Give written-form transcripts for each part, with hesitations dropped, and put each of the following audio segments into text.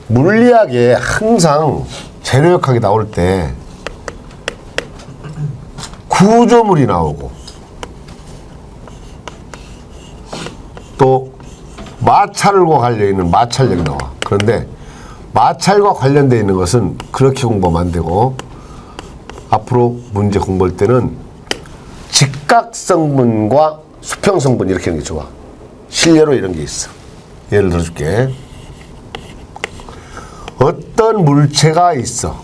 물리학에 항상 재료역학이 나올 때 구조물이 나오고 또 마찰과 관련있는 마찰력이 나와. 그런데 마찰과 관련되어 있는 것은 그렇게 공부하면 안 되고 앞으로 문제 공부할 때는 직각성분과 수평성분 이렇게 하는 게 좋아. 실례로 이런 게 있어. 예를 들어줄게. 어떤 물체가 있어.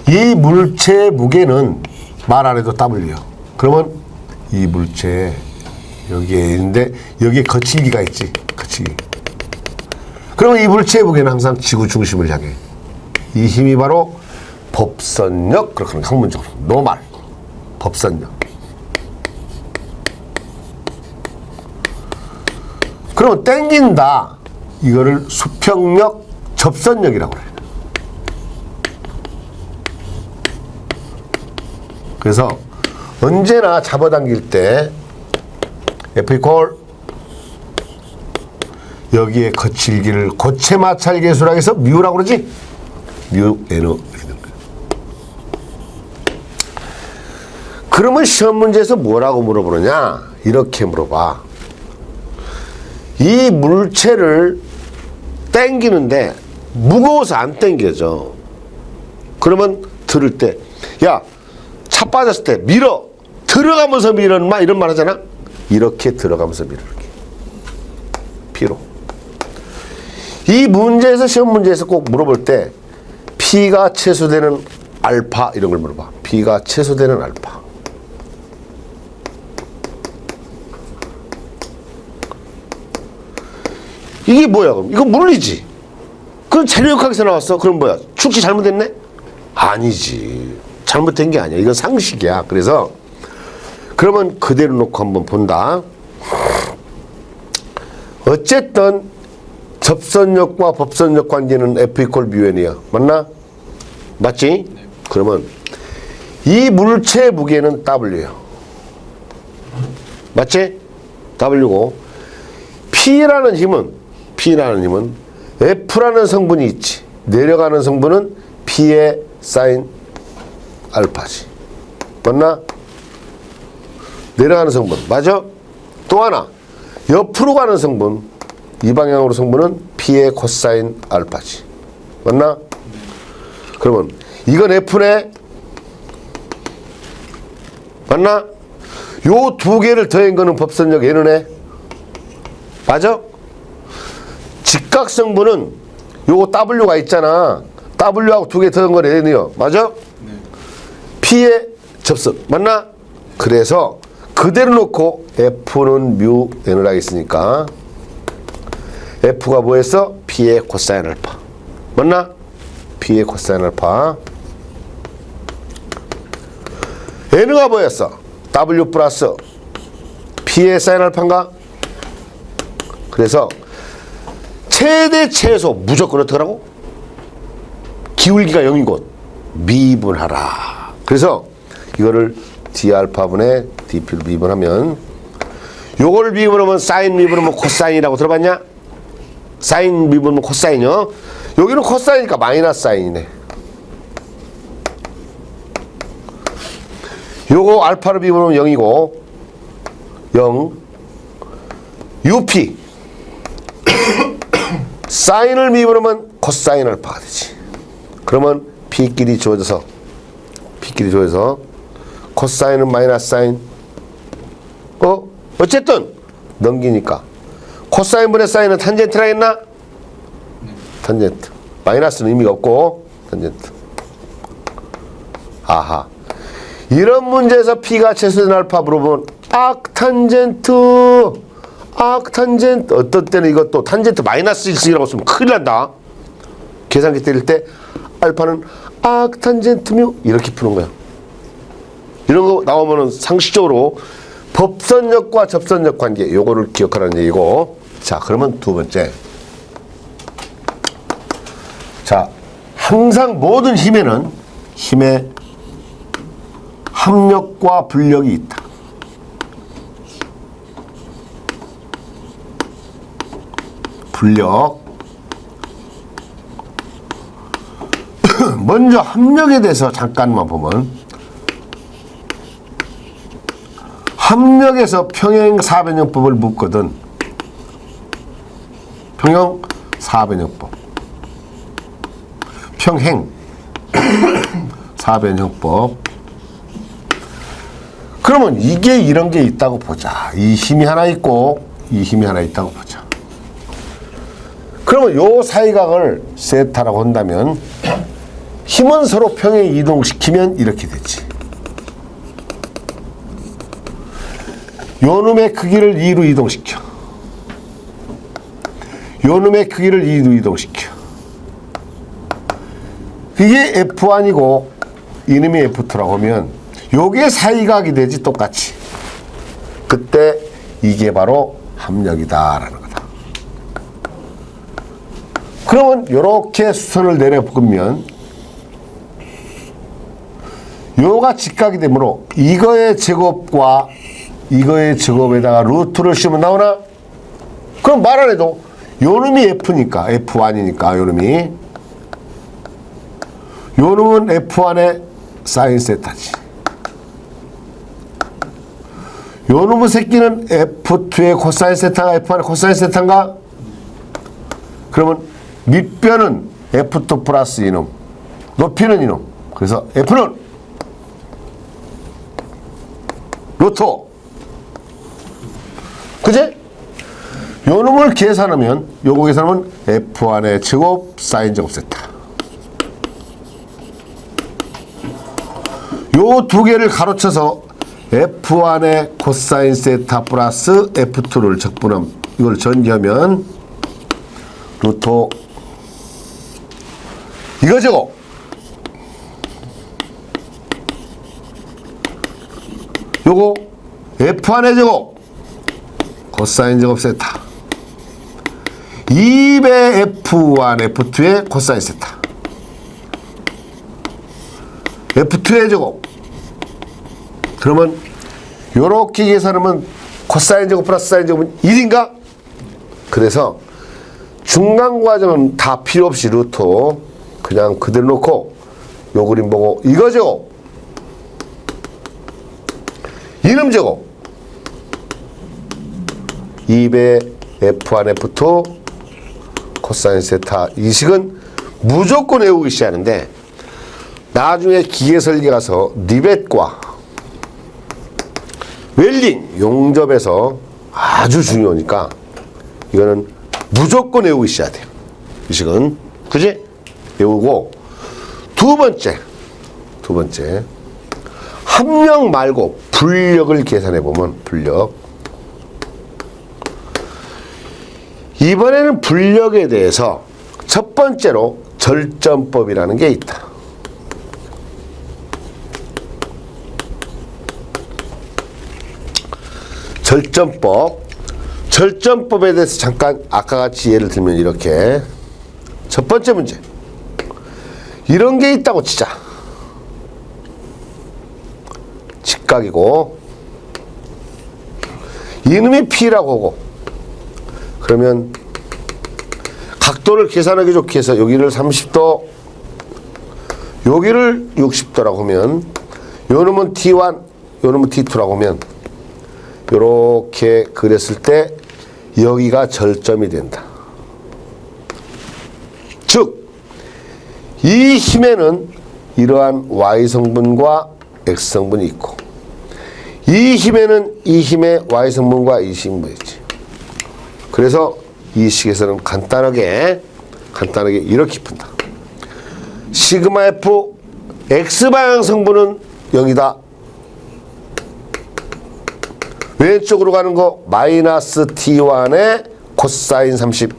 이 물체의 무게는 말 안 해도 W야. 그러면 이 물체 여기에 있는데 여기에 거칠기가 있지. 거칠기. 그러면 이 물체의 무게는 항상 지구 중심을 향해. 이 힘이 바로 법선력. 그렇게 하는 학문적으로. 노말. 법선력. 그러면 땡긴다. 이거를 수평력, 접선력이라고 그래요. 그래서 언제나 잡아당길 때 F 이퀄 여기에 거칠기를 고체 마찰 계수라고 해서 뮤라고 그러지? 뮤 N 이렇게 되는 거예요. 그러면 시험 문제에서 뭐라고 물어보느냐? 이렇게 물어봐. 이 물체를 땡기는데 무거워서 안 땡겨져. 그러면 들을 때 야, 차 빠졌을 때 밀어. 들어가면서 밀어. 이런 말 하잖아. 이렇게 들어가면서 밀어. 이렇게. P로. 이 문제에서 시험 문제에서 꼭 물어볼 때 P가 최소되는 알파 이런 걸 물어봐. P가 최소되는 알파. 이게 뭐야 그럼? 이거 물리지. 그럼 재료역학에서 나왔어. 그럼 뭐야? 축지 잘못됐네? 아니지. 잘못된 게 아니야. 이건 상식이야. 그래서 그러면 그대로 놓고 한번 본다. 어쨌든 접선력과 법선력 관계는 F 이퀄 뮤N이야. 맞나? 맞지? 네. 그러면 이 물체의 무게는 W야. 맞지? W고 P라는 힘은 F라는 성분이 있지. 내려가는 성분은 P의 사인 알파지. 맞나? 내려가는 성분. 맞아? 또 하나. 옆으로 가는 성분. 이 방향으로 성분은 P의 코사인 알파지. 맞나? 그러면 이건 F네. 맞나? 요 두 개를 더한 거는 법선력 N네. 맞아? 직각성분은 요거 W가 있잖아. W하고 두 개 더한 건 N이요. 맞아? 네. P의 접선. 맞나? 그래서 그대로 놓고 F는 뮤 N을 하겠으니까 F가 뭐였어? P의 코사인 알파. 맞나? P의 코사인 알파. N가 뭐였어? W 플러스 P의 사인 알파인가? 그래서 최대 최소 무조건 어떻게 하라고? 기울기가 0인 곳 미분하라. 그래서 이거를 D알파분의 Dp를 미분하면 요거를 미분하면 사인 미분하면 코사인이라고 들어봤냐? 사인 미분하면 코사인이요. 여기는 코사인이니까 마이너스 사인이네. 요거 알파를 미분하면 0이고 0 UP 사인을 미분하면 코사인 알파가 되지. 그러면 P끼리 주어져서 코사인은 마이너스 사인. 어쨌든 넘기니까 코사인분의 사인은 탄젠트라 했나? 탄젠트. 마이너스는 의미가 없고 탄젠트. 아하. 이런 문제에서 P가 최소된 알파 물어보면 악탄젠트. 어떤 때는 이것도 탄젠트 마이너스 1승이라고 쓰면 큰일 난다. 계산기 때릴 때 알파는 악탄젠트 뮤 이렇게 푸는 거야. 이런 거 나오면은 상식적으로 법선력과 접선력 관계 요거를 기억하라는 얘기고. 자, 그러면 두 번째. 자, 항상 모든 힘에는 힘의 합력과 불력이 있다. 불력. 먼저 합력에 대해서 잠깐만 보면, 합력에서 평행 사변형법을 묻거든. 평행 사변형법. 평행 사변형법. 그러면 이게 이런 게 있다고 보자. 이 힘이 하나 있고 이 힘이 하나 있다고 보자. 그러면 요 사이각을 세타라고 한다면 힘은 서로 평행 이동시키면 이렇게 되지. 요 놈의 크기를 2로 이동시켜. 요 놈의 크기를 2로 이동시켜. 이게 F1이고 이놈이 F2라고 하면 요게 사이각이 되지, 똑같이. 그때 이게 바로 합력이다라는 거다. 그러면 요렇게 수선을 내려보면 요가 직각이 되므로 이거의 제곱과 이거의 제곱에다가 루트를 씌우면 나오나? 그럼 말 안 해도 요 놈이 F니까, F1이니까 요 놈이, 요 놈은 F1의 사인 세타지. 요 놈의 새끼는 F2의 코사인 세타가 F1의 코사인 세타인가? 그러면 밑변은 F2 플러스 이놈, 높이는 이놈. 그래서 F는 루트. 그지? 요 놈을 계산하면, 요거 계산하면 F1의 제곱 사인 제곱 세타. 요 두 개를 가로쳐서 F1의 코사인 세타 플러스 F2를 적분함. 이걸 전개하면 루트 이거 제곱. 요거 F1의 제곱 코사인 제곱 세타 2배 F1 F2의 코사인 세타 F2의 제곱. 그러면 요렇게 계산하면 코사인 제곱 플러스 사인 제곱은 1인가? 그래서 중간 과정은 다 필요 없이 루트 그냥 그대로 놓고 요 그림 보고 이거 제곱 이놈 제곱 2배 F1 F2 코사인 세타 이 식은 무조건 외우기 시작하는데 나중에 기계 설계 가서 리벳과 웰딩 용접에서 아주 중요하니까 이거는 무조건 외우기 시작해야 돼요. 이 식은. 그지? 외우고 두 번째 합력 말고 불력을 계산해 보면 불력. 이번에는 불력에 대해서 첫 번째로 절전법이라는 게 있다. 절전법에 대해서 잠깐 아까 같이 예를 들면 이렇게 첫 번째 문제 이런 게 있다고 치자. 직각이고 이놈이 P라고 하고 그러면 각도를 계산하기 좋게 해서 여기를 30도 여기를 60도라고 하면 요 놈은 T1 요 놈은 T2라고 하면 요렇게 그렸을 때 여기가 절점이 된다. 즉, 이 힘에는 이러한 Y성분과 X성분이 있고 이 힘에는 이 힘의 Y성분과 이 성분이 있지. 그래서 이 식에서는 간단하게 이렇게 푼다. 시그마 F X방향 성분은 0이다. 왼쪽으로 가는 거 마이너스 T1의 코사인 30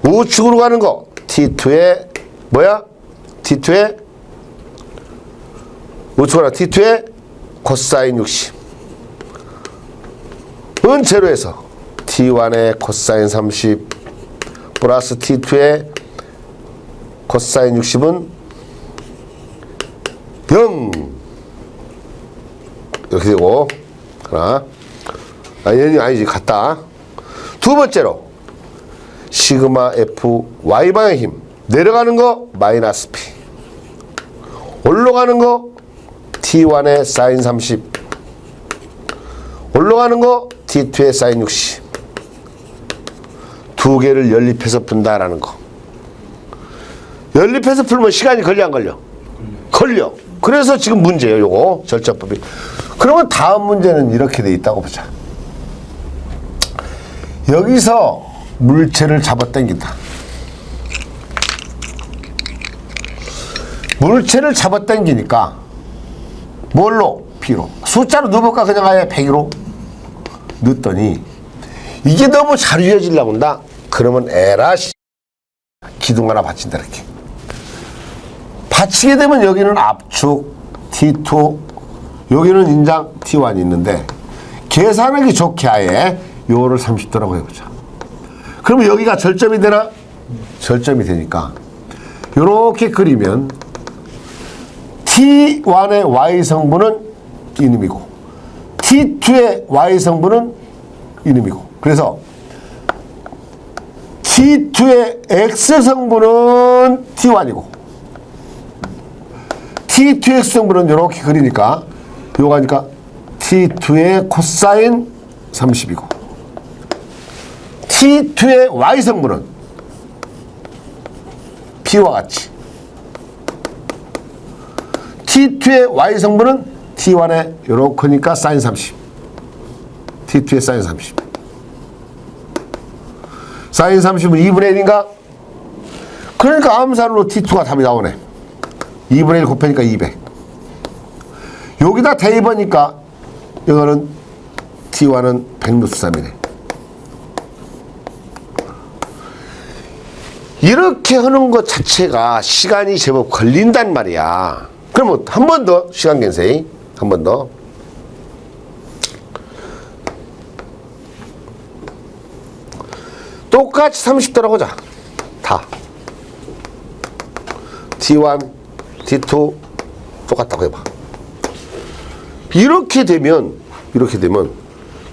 우측으로 가는 거 T2의 뭐야? T2의 우측으로 T2의 코사인 60 은 제로에서 T1의 코사인 30 플러스 T2의 코사인 60은 0 이렇게 되고 하나 아니지 같다. 두 두 번째로 시그마 F Y 방향 힘 내려가는 거 마이너스 P 올라가는 거 T1의 사인 30 올라가는 거 T2의 사인 60 두 개를 연립해서 푼다라는 거. 연립해서 풀면 시간이 걸려 안 걸려? 걸려. 그래서 지금 문제예요. 요거 절제법이. 그러면 다음 문제는 이렇게 돼 있다고 보자. 여기서 물체를 잡아당긴다. 물체를 잡아당기니까 뭘로? P로. 숫자로 넣어볼까? 그냥 아예 100으로 넣었더니 이게 너무 잘 이어지려고 한다. 그러면 에라 기둥 하나 받친다 이렇게. 받치게 되면 여기는 압축 T2 여기는 인장 T1이 있는데 계산하기 좋게 아예 요거를 30도라고 해보자. 그러면 여기가 절점이 되나? 절점이 되니까 요렇게 그리면 T1의 Y성분은 이놈이고 T2의 Y성분은 이놈이고 그래서 T2의 X성분은 T1이고 T2의 X성분은 이렇게 그리니까 요거 하니까 T2의 코사인 30이고 T2의 Y성분은 P와 같이 T2의 Y성분은 T1의 요렇게니까 사인 30 T2의 사인 30 사인 30은 2분의 1인가? 그러니까 암산으로 T2가 답이 나오네. 2분의 1 곱하니까 200 여기다 대입하니까 이거는 T1은 100루트3이네. 이렇게 하는 것 자체가 시간이 제법 걸린단 말이야. 그러면 한 번 더 시간 겐세이 한 번 더. 똑같이 30도라고 하자. 다. T1, T2 똑같다고 해봐. 이렇게 되면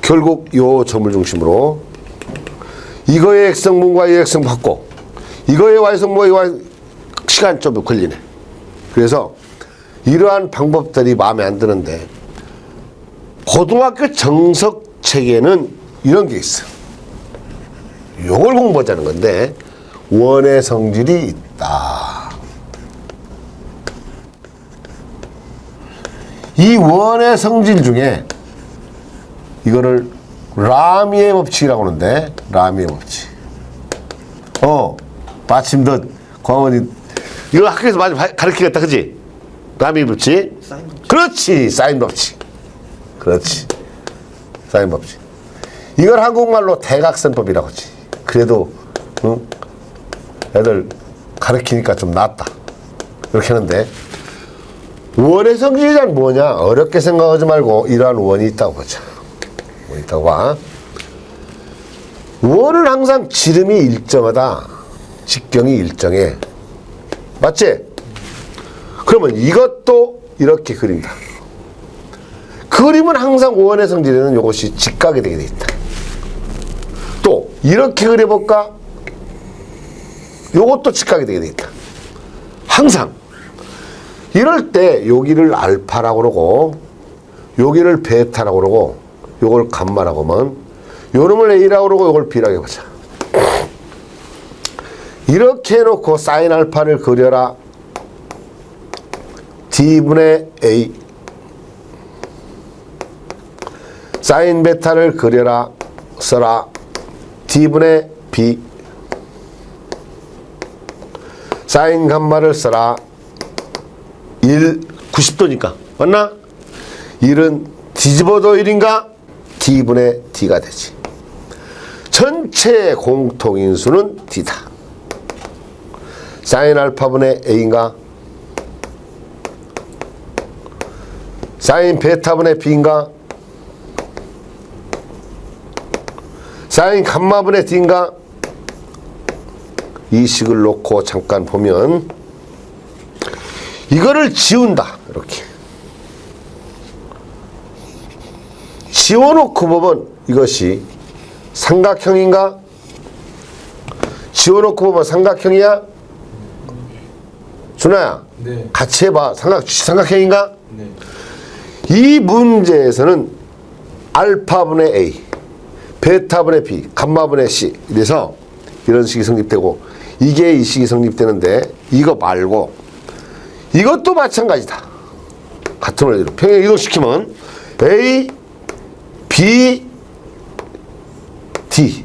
결국 요 점을 중심으로 이거의 X성분과 이 X성분 받고 이거의 Y성분과 이 Y 시간 좀 걸리네. 그래서 이러한 방법들이 마음에 안 드는데 고등학교 정석 책에는 이런 게 있어. 요걸 공부하자는 건데 원의 성질이 있다. 이 원의 성질 중에 이거를 라미의 법칙이라고 하는데 라미의 법칙. 마침 너 광원이 이거 학교에서 많이 가르치겠다 그지? 라미의 법칙. 그렇지 사인 법칙. 그렇지 사인 법칙. 이걸 한국말로 대각선법이라고 하지. 그래도 응? 애들 가르치니까 좀 낫다 이렇게 하는데 원의 성질이란 뭐냐? 어렵게 생각하지 말고 이러한 원이 있다고 보자. 원이 있다고 봐. 원은 항상 지름이 일정하다. 직경이 일정해. 맞지? 그러면 이것도 이렇게 그린다. 그림은 항상 원의 성질에는 이것이 직각이 되게 돼 있다. 또 이렇게 그려볼까? 요것도 직각이 되게 돼 있다. 항상 이럴 때 여기를 알파라고 그러고 여기를 베타라고 그러고 요걸 감마라고 하면 요놈을 A라고 그러고 요걸 B라고 해보자. 이렇게 해놓고 사인 알파를 그려라. D분의 A 사인 베타를 그려라. 써라. D분의 B 사인 감마를 써라. 90도니까 맞나? 1은 뒤집어도 1인가? D분의 D가 되지. 전체의 공통인수는 D다. 사인 알파분의 A인가? 사인 베타분의 B인가? 사인 감마분의 D인가? 이 식을 놓고 잠깐 보면 이거를 지운다. 이렇게 지워놓고 보면 이것이 삼각형인가? 지워놓고 보면 삼각형이야? 준아야, 네. 같이 해봐. 삼각형인가? 네. 이 문제에서는 알파분의 A, 베타분의 B, 감마분의 C 이래서 이런 식이 성립되고 이게 이 식이 성립되는데 이거 말고 이것도 마찬가지다. 같은 원리로 평행 이동시키면 A, B, D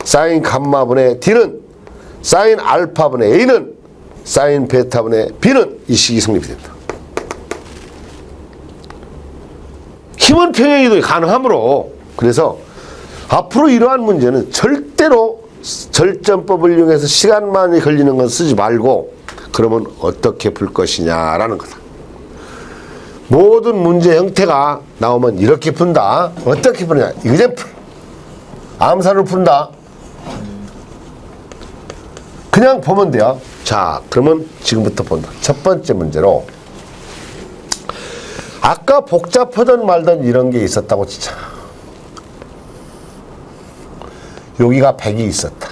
사인 감마분의 D는 사인 알파분의 A는 사인 베타분의 B는 이 식이 성립이 됩니다. 힘은 평행 이동이 가능하므로 그래서 앞으로 이러한 문제는 절대로 절전법을 이용해서 시간만이 걸리는 건 쓰지 말고 그러면 어떻게 풀 것이냐라는 거다. 모든 문제 형태가 나오면 이렇게 푼다. 어떻게 푸느냐. 이그젠플. 암산으로 푼다. 그냥 보면 돼요. 자, 그러면 지금부터 본다. 첫 번째 문제로 아까 복잡하던 말던 이런 게 있었다고 치자. 여기가 100이 있었다.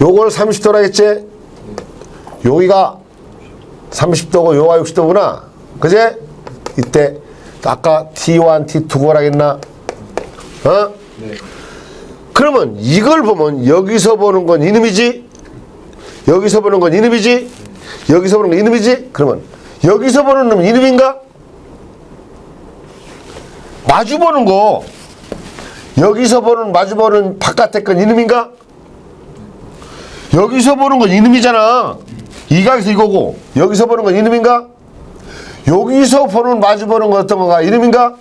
요걸 30도라 했지? 여기가 30도고 요가 60도구나. 그제? 이때 아까 T1, T2고라 했나? 어? 네. 그러면 이걸 보면 여기서 보는 건 이놈이지? 여기서 보는 건 이놈이지? 여기서 보는 건 이놈이지? 그러면 여기서 보는 놈은 이놈인가? 마주 보는 거 여기서 보는 마주 보는 바깥에 건 이놈인가? 여기서 보는 건 이놈이잖아. 이 각에서 이거고 여기서 보는 건 이놈인가? 여기서 보는 마주 보는 건 어떤 건가? 이놈인가?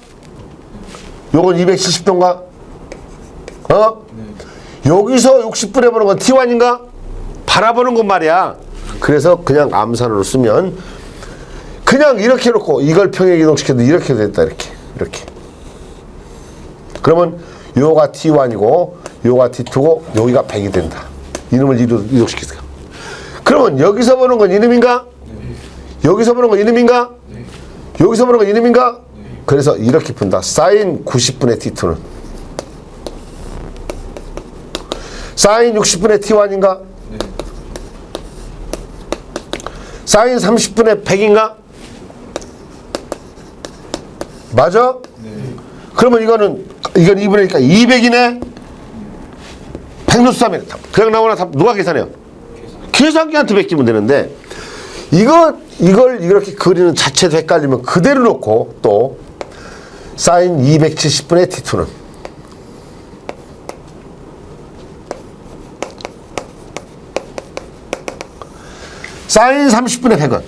요건 270도인가? 어? 네. 여기서 60분에 보는 건 T1인가? 바라보는 건 말이야. 그래서 그냥 암산으로 쓰면 그냥 이렇게 놓고 이걸 평행 이동시켜도 이렇게 됐다. 이렇게 그러면 요가 T1이고 요가 T2고 여기가 100이 된다. 이놈을 이동시키세요. 그러면 여기서 보는 건 이놈인가? 네. 여기서 보는 건 이놈인가? 네. 여기서 보는 건 이놈인가? 네. 그래서 이렇게 푼다. 사인 90분의 T2는 사인 60분의 T1인가? 네. 사인 30분의 100인가? 맞아? 네. 그러면 이건 2분의니까 200이네? 100루트 3이네. 그냥 나오나 답 누가 계산해요? 계산기한테 맡기면 되는데 이걸 이렇게 그리는 자체도 헷갈리면 그대로 놓고 또 사인 270분의 T2는 사인 30분의 100은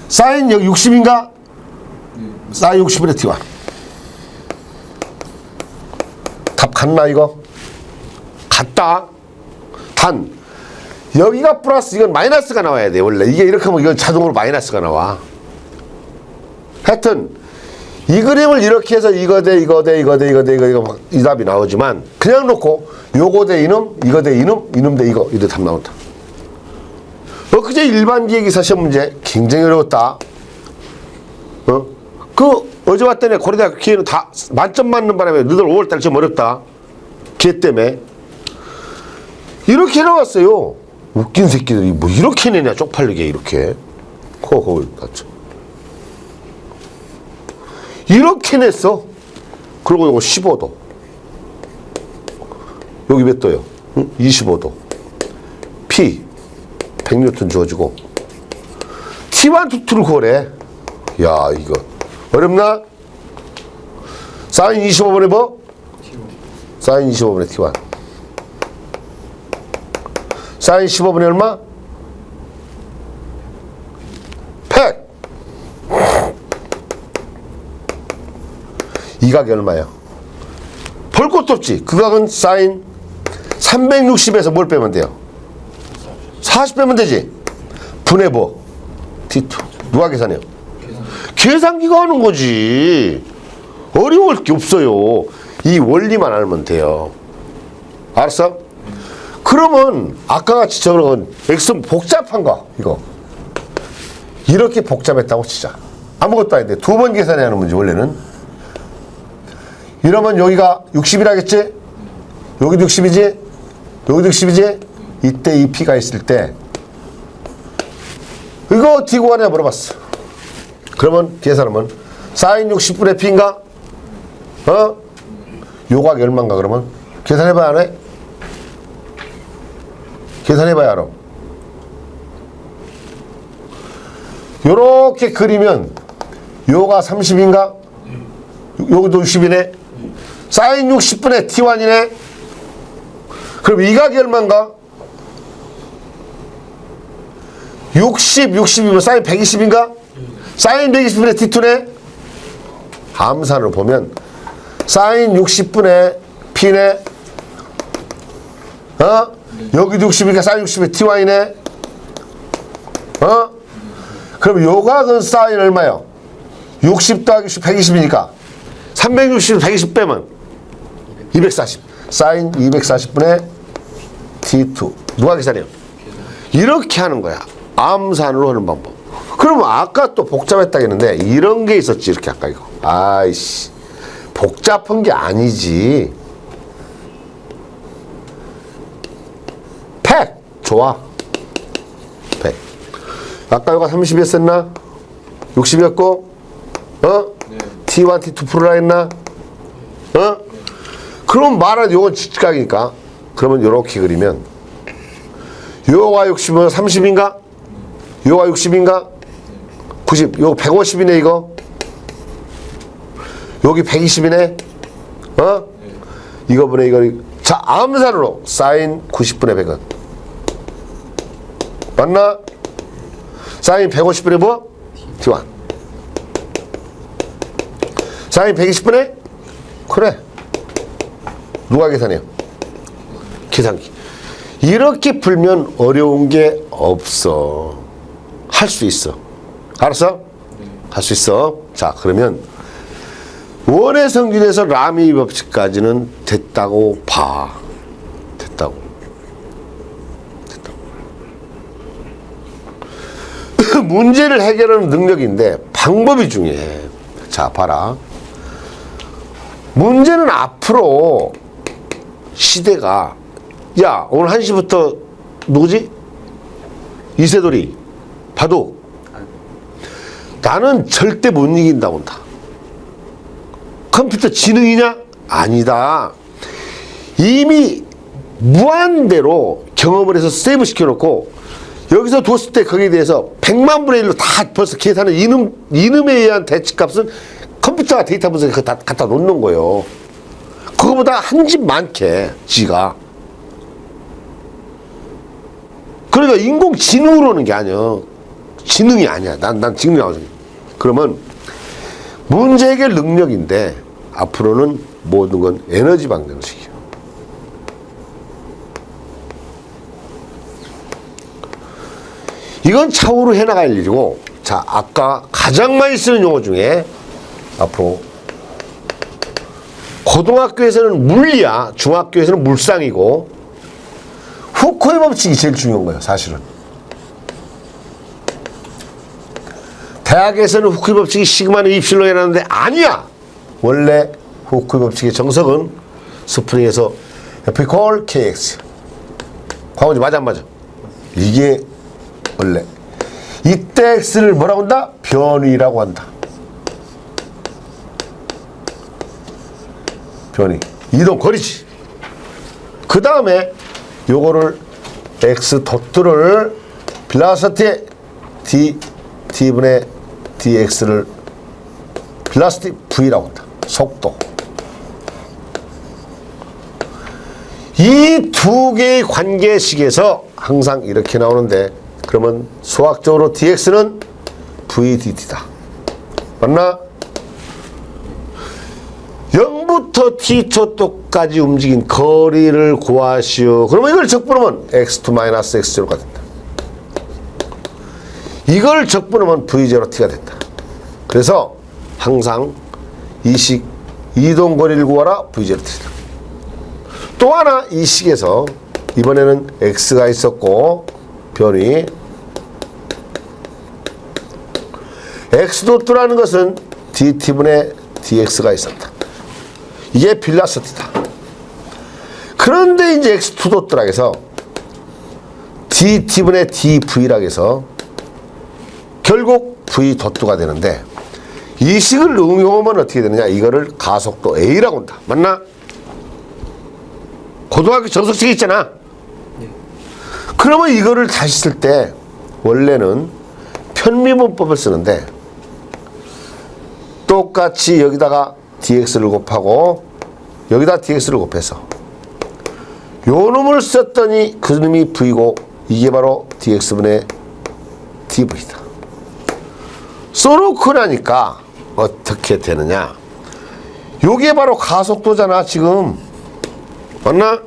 사인 여기 60인가? 사인 60분의 T1 답 같나 이거? 같다. 단 여기가 플러스 이건 마이너스가 나와야 돼. 원래 이게 이렇게 하면 이건 자동으로 마이너스가 나와. 하여튼 이 그림을 이렇게 해서 이거 대 이거 이 답이 나오지만 그냥 놓고 요거 대 이놈 이거 대 이놈 대 이거 이래 답 나온다. 그제 일반 기획이사 시험 문제 굉장히 어려웠다. 어제 왔더니 고려대학교 기회는 다 만점 맞는 바람에 너들 5월달 좀 어렵다. 기회 때문에 이렇게 나왔어요. 웃긴 새끼들이 뭐 이렇게 내냐 쪽팔리게 이렇게 이렇게 냈어. 그리고 이거 15도 여기 몇 도요? 25도 P 100N 주어지고 T1, T2를 구하래. 야 이거 어렵나? 사인 25분의 뭐? 사인 25분의 T1 사인 15분의 얼마? 100 이 각이 얼마예요? 볼 것도 없지. 그 각은 사인 360에서 뭘 빼면 돼요? 40 빼면 되지. 분의 뭐? T2 누가 계산해요? 계산기가 하는 거지. 어려울 게 없어요. 이 원리만 알면 돼요. 알았어? 그러면 아까 같이 저런 X는 복잡한 거 이거 이렇게 복잡했다고 치자. 아무것도 아닌데 두 번 계산해야 하는 문제 원래는. 이러면 여기가 60이라겠지? 여기도 60이지? 여기도 60이지? 이때 이 P가 있을 때 이거 어떻게 구하냐 물어봤어. 그러면 계산하면 사인 60분의 P인가? 요각 얼마인가 그러면? 계산해봐야 안 해? 계산해봐야 알아. 요렇게 그리면 요가 30인가? 여기도 60이네? 사인 60분의 T1이네? 그럼 이 각이 얼마인가? 60이면 사인 120인가? 사인 120분의 T2네? 함산으로 보면 사인 60분의 P네? 여기도 60이니까 사인 60분의 T1이네? 그럼 요 각은 사인 얼마요? 60 더하기 60, 120이니까 360, 120 빼면 240. 사인 240분의 T2. 누가 계산해요? 이렇게 하는 거야. 암산으로 하는 방법. 그러면 아까 또 복잡했다 했는데 이런 게 있었지. 이렇게 아까 이거. 아이씨. 복잡한 게 아니지. 팩! 좋아. 팩. 아까 요가 30이었었나? 60이었고, 네. T1, T2 풀으라 했나? 그럼 말하는 요건 직각이니까. 그러면 요렇게 그리면, 요가 60이면 30인가? 요가 60인가? 90. 요거 150이네, 이거. 여기 120이네? 이거분의 이거. 자, 암산으로 사인 90분의 100은. 맞나? 사인 150분의 뭐? T1. 사인 120분의? 그래. 누가 계산해요? 계산기. 이렇게 풀면 어려운 게 없어. 할 수 있어. 알았어? 할 수 있어. 자, 그러면 원의 성질에서 라미 법칙까지는 됐다고 봐. 됐다고. 문제를 해결하는 능력인데 방법이 중요해. 자, 봐라. 문제는 앞으로 시대가, 야, 오늘 1시부터 누구지? 이세돌이, 바둑. 나는 절대 못 이긴다고 한다. 컴퓨터 지능이냐? 아니다. 이미 무한대로 경험을 해서 세이브 시켜놓고 여기서 뒀을 때 거기에 대해서 100만 분의 1로 다 벌써 계산을 이놈에 의한 대치값은 컴퓨터가 데이터 분석에 다 갖다 놓는 거예요. 그거보다 한 집 많게 지가. 그러니까 인공지능으로 오는 게 아니야. 지능이 아니야. 난 지능이 나오지. 그러면 문제 해결 능력인데 앞으로는 모든 건 에너지 방정식이에요. 이건 차후로 해나갈 일이고, 자, 아까 가장 많이 쓰는 용어 중에 앞으로 고등학교에서는 물리야, 중학교에서는 물상이고, 후코의 법칙이 제일 중요한 거예요, 사실은. 대학에서는 후코의 법칙이 시그마는 입실로 해놨는데 아니야. 원래 후코의 법칙의 정석은 스프링에서 F= KX. 광호지 맞아 안 맞아? 이게 원래 이때 X를 뭐라고 한다? 변위라고 한다. 변위. 이동 거리지. 그 다음에 요거를 X 도트를 velocity T분의 dx를 velocity V라고 한다. 속도. 이 두 개의 관계식에서 항상 이렇게 나오는데, 그러면 수학적으로 dx는 v dt다. 맞나? 0부터 t초도까지 움직인 거리를 구하시오. 그러면 이걸 적분하면 x2-x0가 된다. 이걸 적분하면 v0t가 된다. 그래서 항상 이식 이동거리를 구하라 v0t다. 또 하나 이 식에서 이번에는 x가 있었고 변이 x도트라는 것은 dt분의 dx가 있었다. 이게 빌라스티다. 그런데 이제 x2도트라 해서 dt분의 dv라 해서 결국 v도트가 되는데 이 식을 응용하면 어떻게 되느냐? 이거를 가속도 A라고 한다. 맞나? 고등학교 정석식 있잖아. 그러면 이거를 다시 쓸 때 원래는 편미분법을 쓰는데 똑같이 여기다가 dx를 곱하고 여기다 dx를 곱해서 요 놈을 썼더니 그 놈이 v고 이게 바로 dx분의 dv다. 써놓고 나니까 어떻게 되느냐? 요게 바로 가속도잖아 지금. 맞나?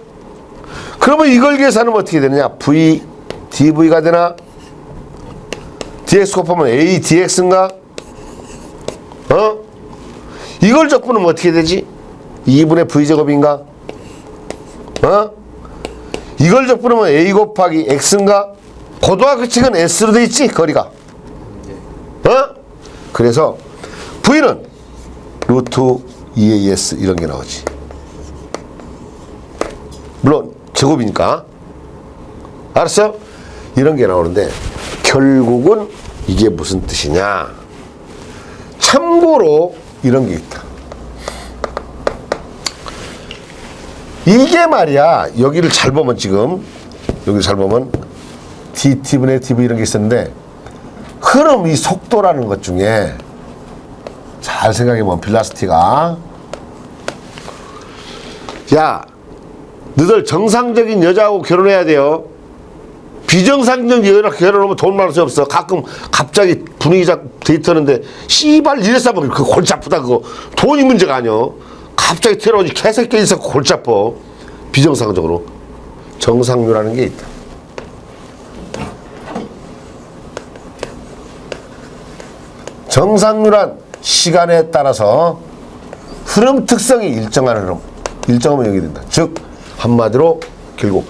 그러면 이걸 계산하면 어떻게 되느냐? v dv가 되나? dx 곱하면 a dx인가? 이걸 적분하면 어떻게 되지? 2분의 v제곱인가? 이걸 적분하면 a 곱하기 x인가? 고등학교 칙은 s로 돼 있지 거리가. 그래서 v는 루트 2as 이런 게 나오지. 물론 제곱이니까. 알았어? 이런 게 나오는데 결국은 이게 무슨 뜻이냐? 참고로 이런 게 있다. 이게 말이야. 여기를 잘 보면 지금 여기를 잘 보면 dt분의 dv 이런 게 있었는데 흐름 이 속도라는 것 중에 잘 생각해보면 빌라스티가 야 너희들 정상적인 여자하고 결혼해야 돼요. 비정상적인 여자랑 결혼하면 돈 많을 수 없어. 가끔 갑자기 분위기 잡고 데이트하는데 씨발 이래서 하면 그 골치 아프다. 그거 돈이 문제가 아니여. 갑자기 튀어나오지 개새끼 있어 골치 아파. 비정상적으로. 정상률이라는 게 있다. 정상률한 시간에 따라서 흐름 특성이 일정한 흐름, 일정하면 여기 된다. 즉 한마디로 결국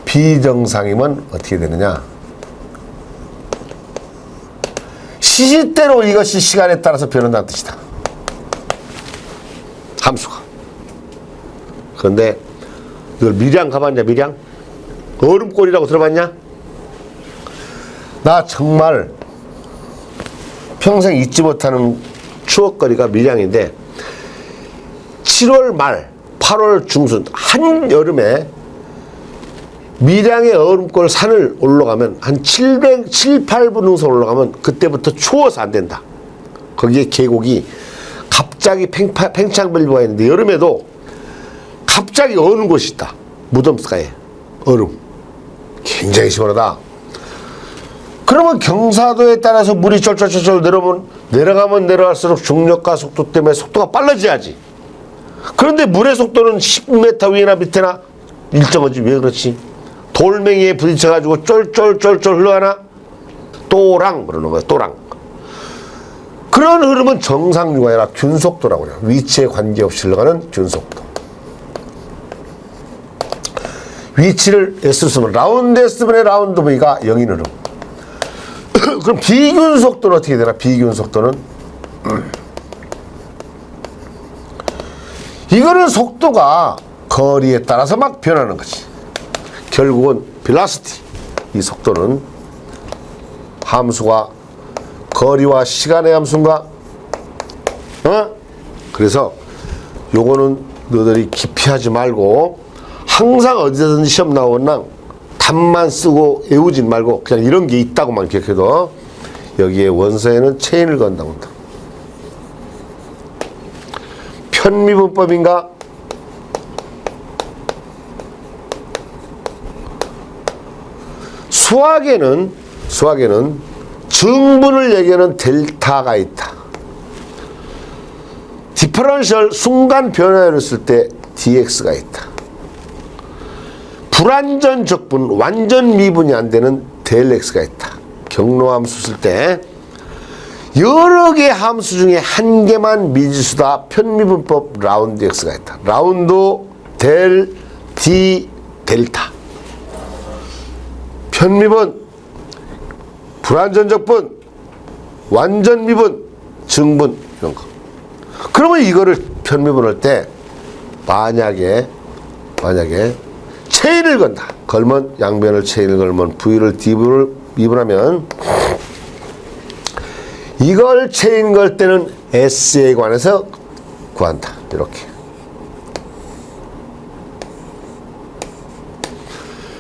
비정상이면 어떻게 되느냐? 시시때로 이것이 시간에 따라서 변한다는 뜻이다. 함수가. 그런데 너 밀양 가봤냐? 밀양? 얼음골이라고 들어봤냐? 나 정말 평생 잊지 못하는 추억거리가 밀양인데 7월 말 8월 중순 한여름에 밀양의 얼음골 산을 올라가면 한 7, 8분 능선 올라가면 그때부터 추워서 안 된다. 거기에 계곡이 갑자기 팽창별류가 있는데 여름에도 갑자기 어는 곳이 있다. 무덤가에 얼음 굉장히 시원하다. 그러면 경사도에 따라서 물이 쫄쫄쫄쫄 내려가면 내려갈수록 중력과 속도 때문에 속도가 빨라져야지. 그런데 물의 속도는 10m 위나 밑에나 일정하지. 왜 그렇지? 돌멩이에 부딪혀가지고 쫄쫄쫄쫄 흘러가나? 또랑 그러는 거야. 또랑. 그런 흐름은 정상류가 아니라 균속도라고 그래요. 위치에 관계없이 흘러가는 균속도. 위치를 S로 쓰면 라운드 S분의 라운드 V가 0인 흐름. 그럼 비균속도는 어떻게 되나? 비균속도는 이거는 속도가 거리에 따라서 막 변하는 거지. 결국은 velocity 이 속도는 함수가 거리와 시간의 함수인가? 그래서 요거는 너희들이 기피하지 말고 항상 어디서든지 시험 나오는 답만 쓰고 외우진 말고 그냥 이런 게 있다고만 기억해도 여기에 원서에는 체인을 건다고 한다. 편미분법인가? 수학에는 증분을 얘기하는 델타가 있다. 디퍼런셜 순간 변화를 쓸 때 dx가 있다. 불완전 적분, 완전 미분이 안 되는 델 x가 있다. 경로함수 쓸 때 여러 개 함수 중에 한 개만 미지수다. 편미분법 라운드 x가 있다. 라운드 델 d 델타. 편미분, 불완전 적분, 완전 미분 증분 이런 거. 그러면 이거를 편미분할 때 만약에 체인을 건다. 걸면 양변을 체인을 걸면 V를 D분을 미분하면 이걸 체인 걸 때는 S에 관해서 구한다. 이렇게.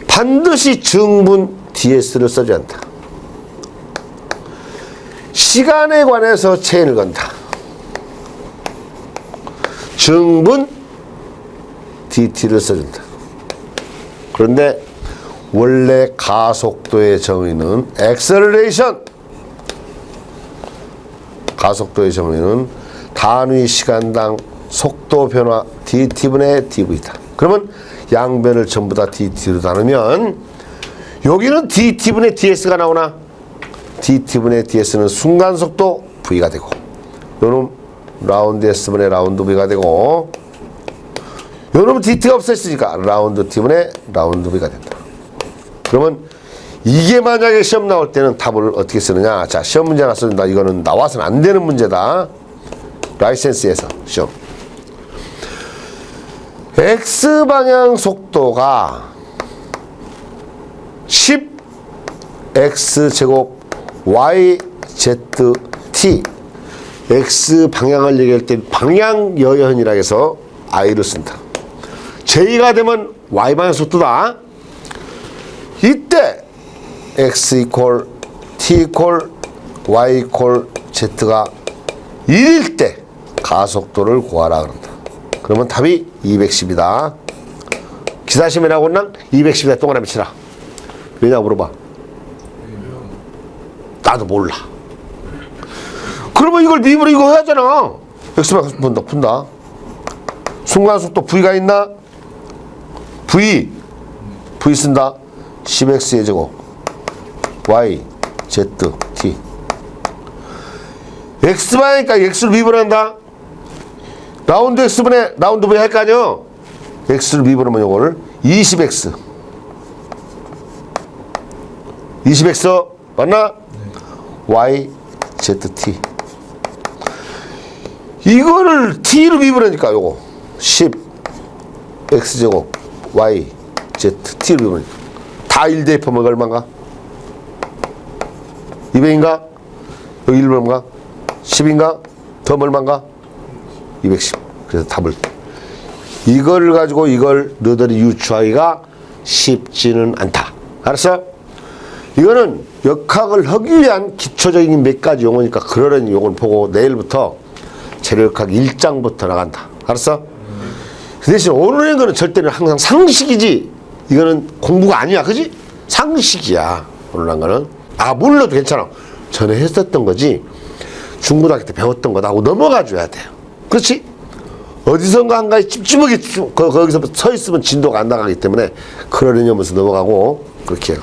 반드시 증분 DS를 써줘야 한다. 시간에 관해서 체인을 건다. 증분 DT를 써준다. 그런데 원래 가속도의 정의는 acceleration, 가속도의 정의는 단위 시간당 속도 변화 dt분의 dv다. 그러면 양변을 전부 다 dt로 나누면 여기는 dt분의 ds가 나오나? dt분의 ds는 순간속도 v가 되고 요놈 라운드 s분의 라운드 v가 되고 요놈은 dt가 없어졌으니까 라운드 t분의 라운드 v가 된다. 그러면 이게 만약에 시험 나올 때는 답을 어떻게 쓰느냐. 자, 시험 문제 하나 써준다. 이거는 나와서는 안 되는 문제다. 라이센스에서 시험. X방향 속도가 10X제곱 YZT. X방향을 얘기할 때 방향여현이라고 해서 I를 쓴다. J가 되면 Y방향 속도다. 이때 X 이퀄 T 이퀄 Y 이퀄 Z가 1일 때 가속도를 구하라 그런다. 그러면 답이 210이다. 기사시험이라고 난 210이다. 동그라미 치라. 왜냐 물어봐. 나도 몰라. 그러면 이걸 미분을 이거 해야잖아. X방향 푼다. 순간속도 V가 있나? V 쓴다. 10X의 제곱 Y Z T. X방향이니까 X를 미분한다. 라운드 X분의 라운드 V 할 거 아니야. X를 미분하면 이걸 20X 20X 맞나? Y Z T. 이거를 T로 미분하니까 요거 10X 제곱 Y Z T로 미분하니까 다 1대 합하면 얼마인가? 200인가? 여기 1번 얼마인가? 10인가? 더 얼마인가? 210. 그래서 답을 이걸 가지고 이걸 너희들이 유추하기가 쉽지는 않다. 알았어? 이거는 역학을 하기 위한 기초적인 몇 가지 용어니까 그러려니 요걸 보고 내일부터 재료역학 1장부터 나간다. 알았어? 그 대신 오늘의 거는 절대는 항상 상식이지. 이거는 공부가 아니야. 그지? 상식이야. 오늘 한 거는. 아, 몰라도 괜찮아. 전에 했었던 거지. 중고등학교 때 배웠던 거다 하고 넘어가 줘야 돼요. 그렇지? 어디선가 한가에 찝찝하게 거기서 서 있으면 진도가 안 나가기 때문에 그러려니 하면서 넘어가고 그렇게 해요.